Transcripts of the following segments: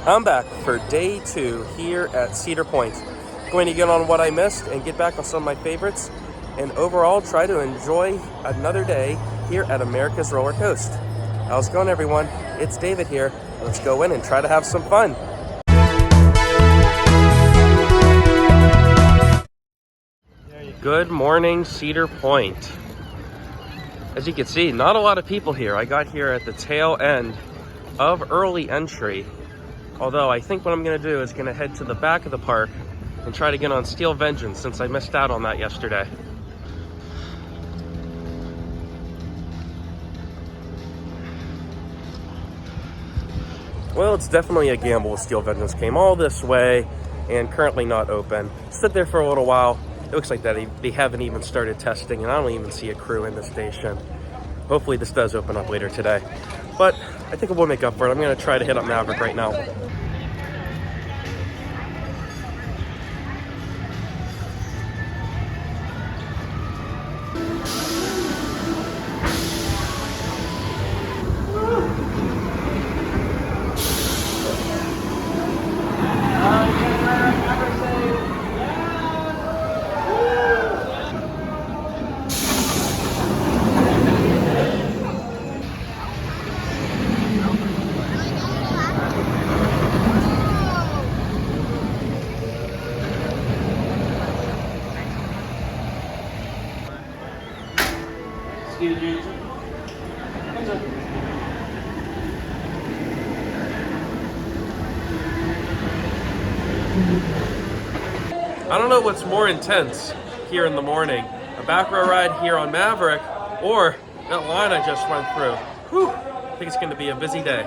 I'm back for day 2 here at Cedar Point. Going to get on what I missed and get back on some of my favorites, and overall try to enjoy another day here at America's Roller Coast. How's it going, everyone? It's David here. Let's go in and try to have some fun. Good morning, Cedar Point. As you can see, not a lot of people here. I got here at the tail end of early entry. Although I think what I'm going to do is going to head to the back of the park and try to get on Steel Vengeance since I missed out on that yesterday. Well, it's definitely a gamble with Steel Vengeance. Came all this way and currently not open. Stood there for a little while. It looks like that they haven't even started testing, and I don't even see a crew in the station. Hopefully this does open up later today. But I think it will make up for it. I'm going to try to hit up Maverick right now. I don't know what's more intense here in the morning, a back row ride here on Maverick or that line I just went through. Whew, I think it's going to be a busy day.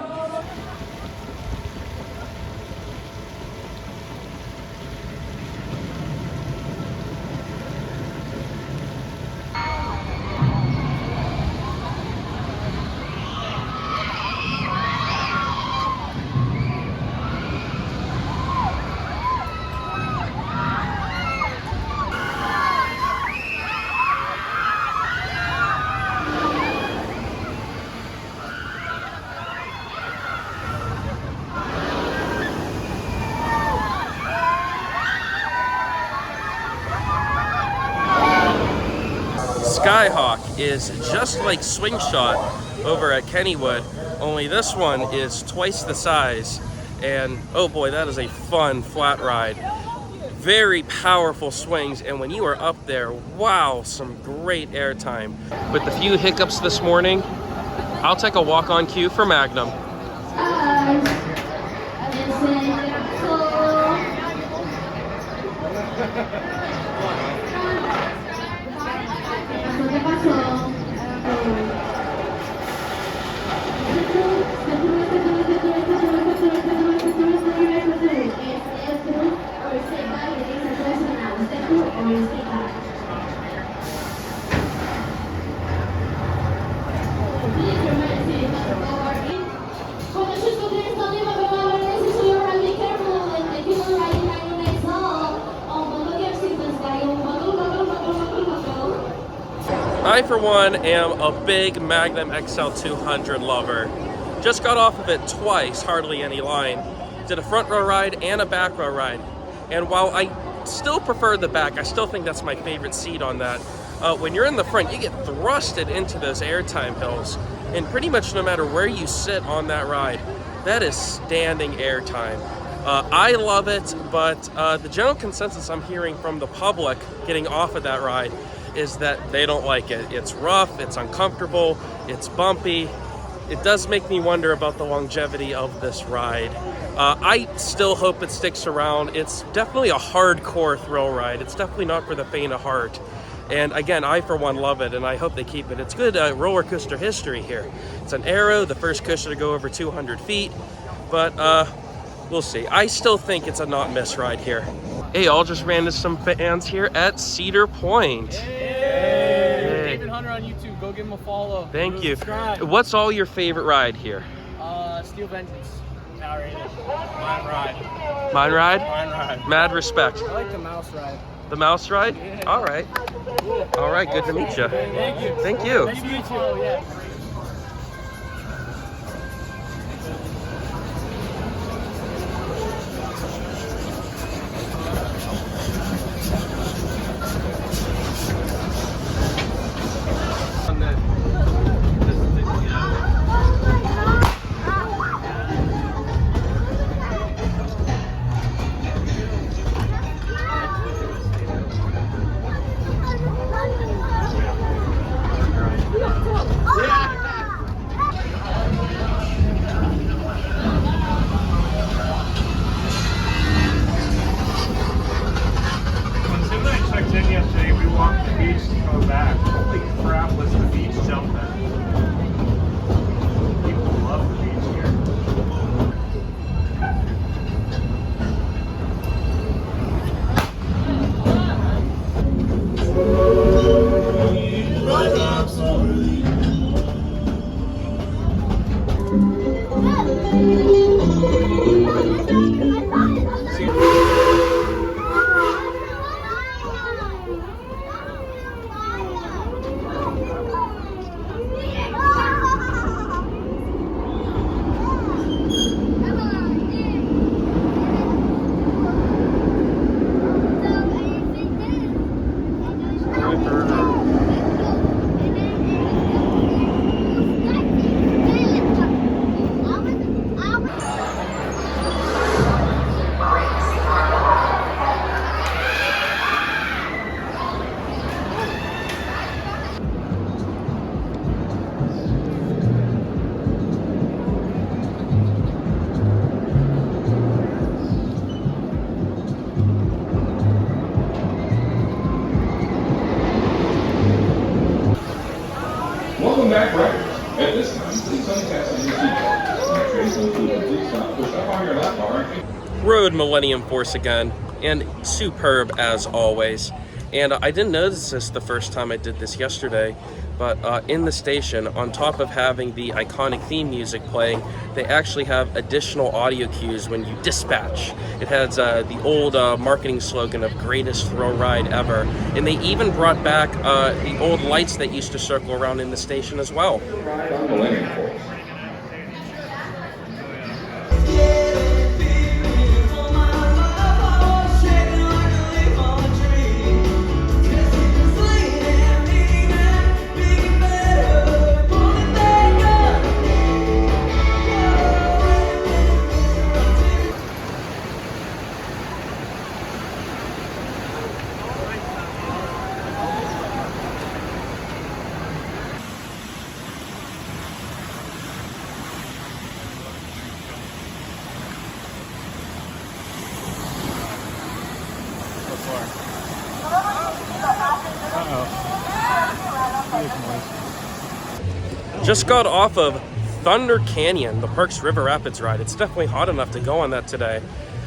Skyhawk is just like Swing Shot over at Kennywood, only this one is twice the size, and oh boy, that is a fun flat ride. Very powerful swings, and when you are up there, wow, some great airtime. With the few hiccups this morning, I'll take a walk-on cue for Magnum. I, for one, am a big Magnum XL 200 lover. Just got off of it twice, hardly any line. Did a front row ride and a back row ride. And while I still prefer the back, I still think that's my favorite seat on that. When you're in the front, you get thrusted into those airtime hills. And pretty much no matter where you sit on that ride, that is standing airtime. I love it, but the general consensus I'm hearing from the public getting off of that ride is that they don't like it. It's rough, it's uncomfortable, it's bumpy. It does make me wonder about the longevity of this ride. I still hope it sticks around. It's definitely a hardcore thrill ride. It's definitely not for the faint of heart. And again, I for one love it, and I hope they keep it. It's good roller coaster history here. It's an Aero, the first coaster to go over 200 feet, but we'll see. I still think it's a not miss ride here. Hey, all just ran into some fans here at Cedar Point. Hey, David Hahner on YouTube. Go give him a follow. Thank you. Subscribe. What's all your favorite ride here? Steel Vengeance. Mine ride. Mine ride? Mine ride. Mad respect. I like the mouse ride. The mouse ride? Yeah. All right. All right, good to meet you. Thank you. Thank you. Nice to meet you. Oh, yeah. Rode Millennium Force again, and superb as always. And I didn't notice this the first time I did this yesterday, but in the station, on top of having the iconic theme music playing, they actually have additional audio cues when you dispatch. It has the old marketing slogan of greatest thrill ride ever, and they even brought back the old lights that used to circle around in the station as well. Millennium Force. Just got off of Thunder Canyon, the park's River Rapids ride. It's definitely hot enough to go on that today.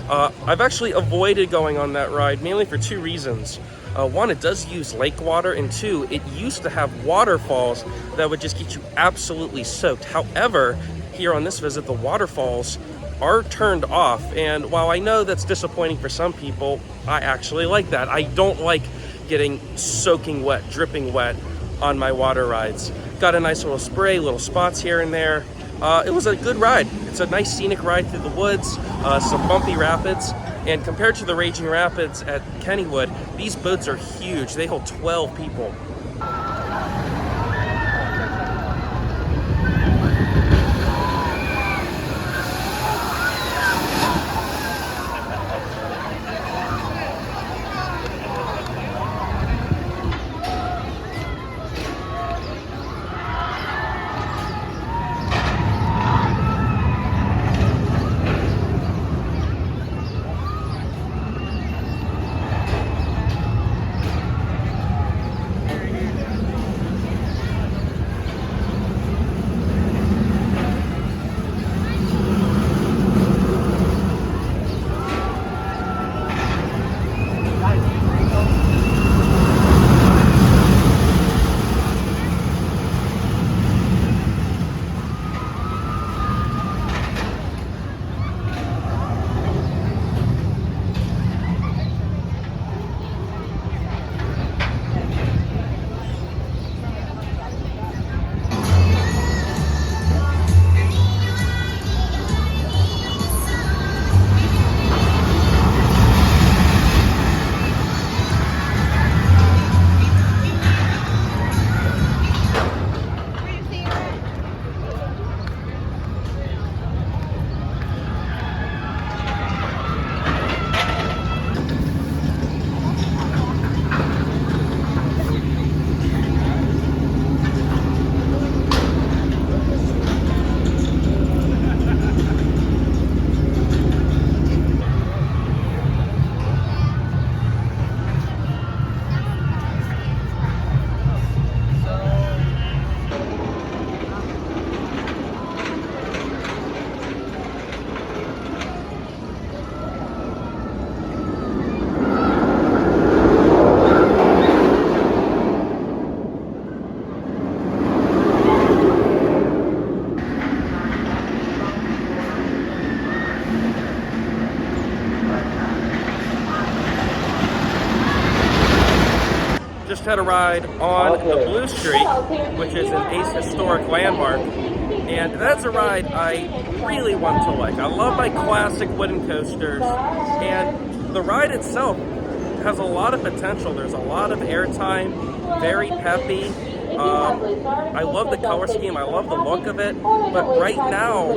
I've actually avoided going on that ride mainly for two reasons. One, it does use lake water, and two, it used to have waterfalls that would just get you absolutely soaked. However, here on this visit, the waterfalls are turned off, and while I know that's disappointing for some people, I actually like that. I don't like getting soaking wet, dripping wet on my water rides. Got a nice little spray, little spots here and there. It was a good ride. It's a nice scenic ride through the woods, some bumpy rapids, and compared to the raging rapids at Kennywood, these boats are huge. They hold 12 people. Just had a ride on the Blue Street, which is an Ace Historic Landmark, and that's a ride I really want to like. I love my classic wooden coasters, and the ride itself has a lot of potential. There's a lot of airtime, very peppy. I love the color scheme, I love the look of it, but right now,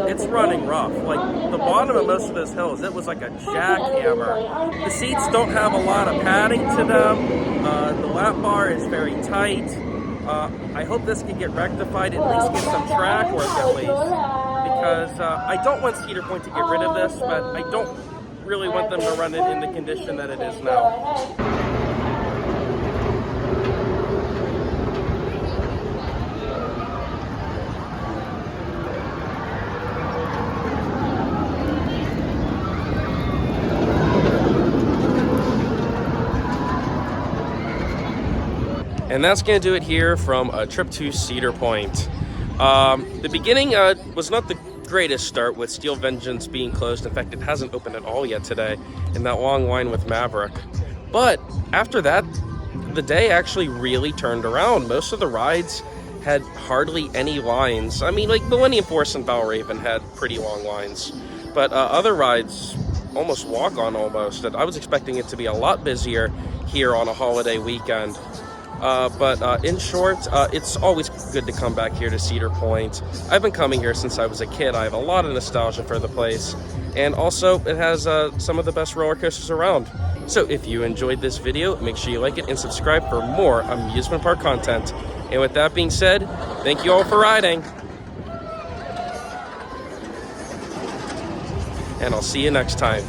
it's running rough. Like, the bottom of most of those hills, it was like a jackhammer. The seats don't have a lot of padding to them. The lap bar is very tight. I hope this can get rectified, at least get some track work at least. Because I don't want Cedar Point to get rid of this, but I don't really want them to run it in the condition that it is now. And that's going to do it here from a trip to Cedar Point. The beginning was not the greatest start, with Steel Vengeance being closed. In fact, it hasn't opened at all yet today, in that long line with Maverick. But after that, the day actually really turned around. Most of the rides had hardly any lines. I mean, like Millennium Force and Valraven had pretty long lines, but other rides almost walk on almost. And I was expecting it to be a lot busier here on a holiday weekend. But in short, it's always good to come back here to Cedar Point. I've been coming here since I was a kid. I have a lot of nostalgia for the place. And also, it has some of the best roller coasters around. So if you enjoyed this video, make sure you like it and subscribe for more amusement park content. And with that being said, thank you all for riding. And I'll see you next time.